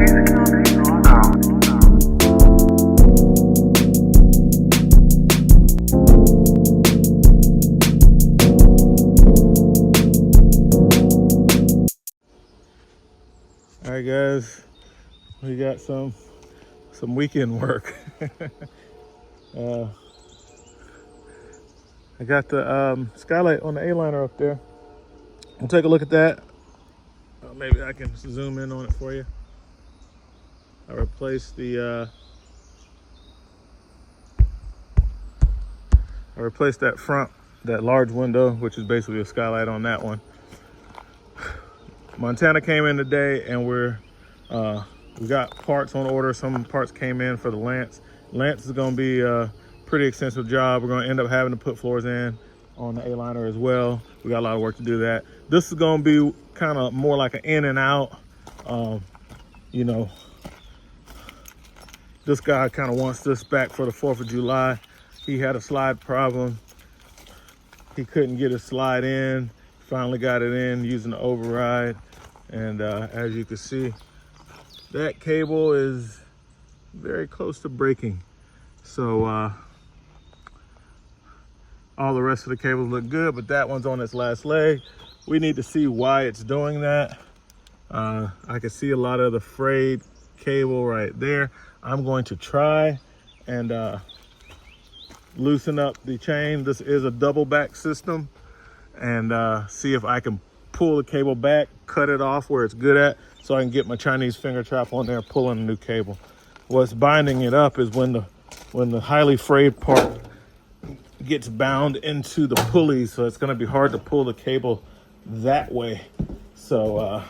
All right, guys, we got some weekend work. I got the skylight on the A-liner up there. We'll take a look at that. Maybe I can zoom in on it for you. I replaced that front, that large window, which is basically a skylight on that one. Montana came in today, and we got parts on order. Some parts came in for the Lance. Lance is going to be a pretty extensive job. We're going to end up having to put floors in on the A-liner as well. We got a lot of work to do that. This is going to be kind of more like an in and out. You know, this guy kind of wants this back for the 4th of July. He had a slide problem. He couldn't get his slide in. Finally got it in using the override. And as you can see, that cable is very close to breaking. So all the rest of the cables look good, but that one's on its last leg. We need to see why it's doing that. I can see a lot of the frayed cable right there. I'm going to try and loosen up the chain. This is a double back system, and see if I can pull the cable back, cut it off where it's good at, so I can get my Chinese finger trap on there, pulling a new cable. What's binding it up is when the highly frayed part gets bound into the pulleys, so it's going to be hard to pull the cable that way. So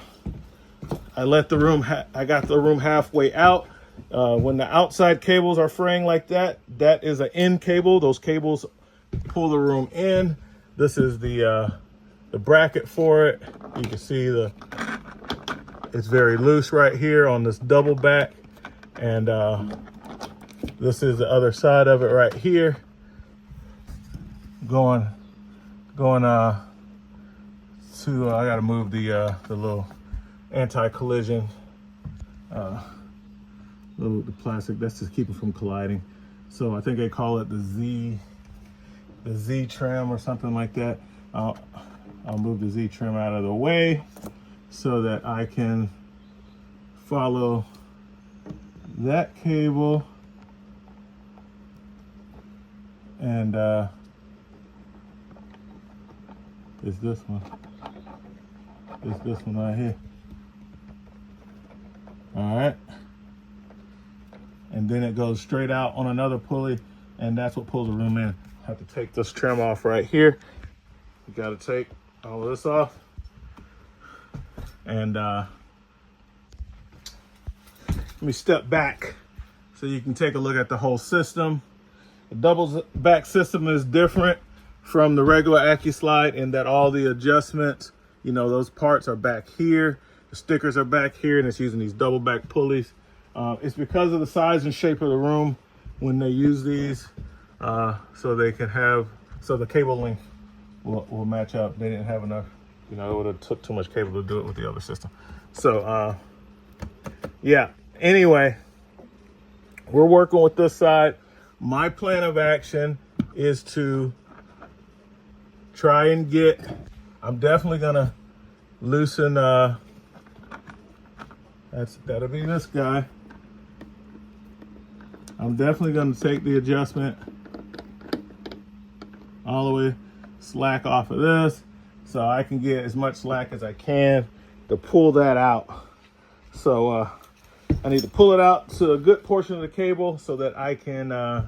I got the room halfway out. When the outside cables are fraying like that, that is an in cable. Those cables pull the room in. This is the bracket for it. You can see it's very loose right here on this double back, and this is the other side of it right here. Going to I got to move the little anti-collision, the plastic that's just keep it from colliding. So I think they call it the Z trim or something like that. I'll move the Z trim out of the way so that I can follow that cable, and it's this one. It's this one right here. All right. And then it goes straight out on another pulley, and that's what pulls the room in. I have to take this trim off right here. You got to take all of this off. And let me step back so you can take a look at the whole system. The double back system is different from the regular AccuSlide in that all the adjustments, you know, those parts are back here. The stickers are back here, and it's using these double back pulleys. It's because of the size and shape of the room when they use these, so they can have, so the cable length will match up. They didn't have enough, you know, it would have took too much cable to do it with the other system. So yeah, anyway, we're working with this side. My plan of action is to try and I'm definitely gonna loosen, that'll be this guy. I'm definitely gonna take the adjustment all the way slack off of this, so I can get as much slack as I can to pull that out. So I need to pull it out to a good portion of the cable so that I can let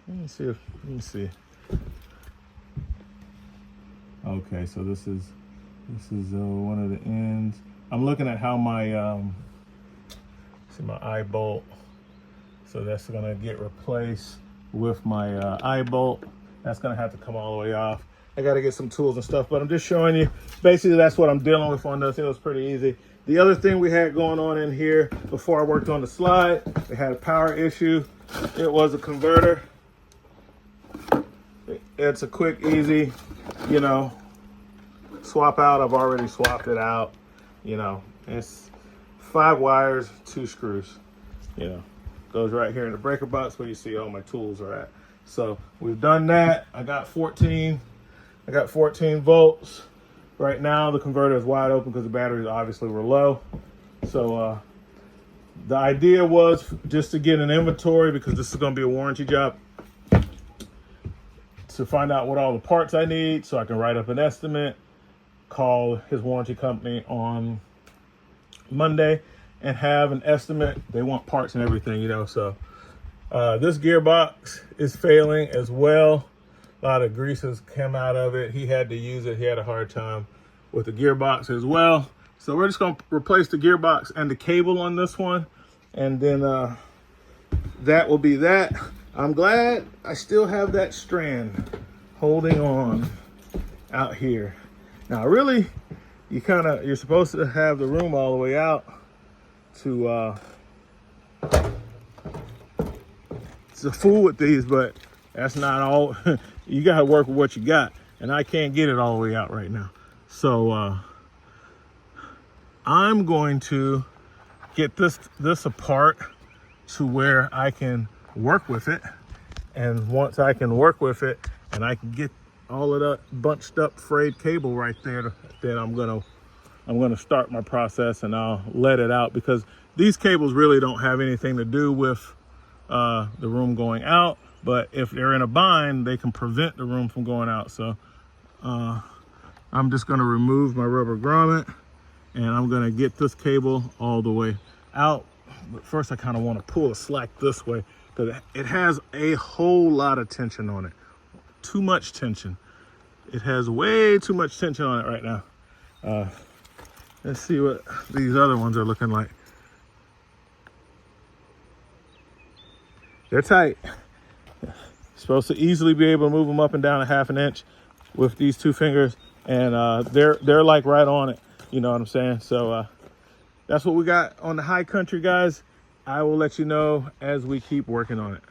me see. Okay, so this is one of the ends. I'm looking at how my my eye bolt, so that's gonna get replaced with my eye bolt. That's gonna have to come all the way off. I gotta get some tools and stuff, but I'm just showing you. Basically, that's what I'm dealing with on this. It was pretty easy. The other thing we had going on in here before I worked on the slide, we had a power issue. It was a converter. It's a quick, easy, you know, swap out, I've already swapped it out. You know, it's 5 wires, 2 screws. You know, goes right here in the breaker box where you see all my tools are at. So we've done that. I got 14 volts. Right now the converter is wide open because the batteries obviously were low. So the idea was just to get an inventory, because this is going to be a warranty job, to find out what all the parts I need so I can write up an estimate, call his warranty company on Monday and have an estimate. They want parts and everything, you know. So this gearbox is failing as well. A lot of grease has come out of it. He had to use it. He had a hard time with the gearbox as well. So we're just going to replace the gearbox and the cable on this one, and then that will be that. I'm glad I still have that strand holding on out here. Now really, you're supposed to have the room all the way out to fool with these, but that's not all. You gotta work with what you got, and I can't get it all the way out right now. So I'm going to get this apart to where I can work with it, and once I can work with it and I can get all of that bunched up frayed cable right there, then I'm gonna start my process, and I'll let it out, because these cables really don't have anything to do with the room going out, but if they're in a bind, they can prevent the room from going out. So I'm just gonna remove my rubber grommet, and I'm gonna get this cable all the way out. But first I kind of want to pull the slack this way, because it has a whole lot of tension on it. Too much tension. It has way too much tension on it right now. Let's see what these other ones are looking like. They're tight. Supposed to easily be able to move them up and down a ½ inch with these 2 fingers, and they're like right on it. You know what I'm saying? So that's what we got on the high country, guys. I will let you know as we keep working on it.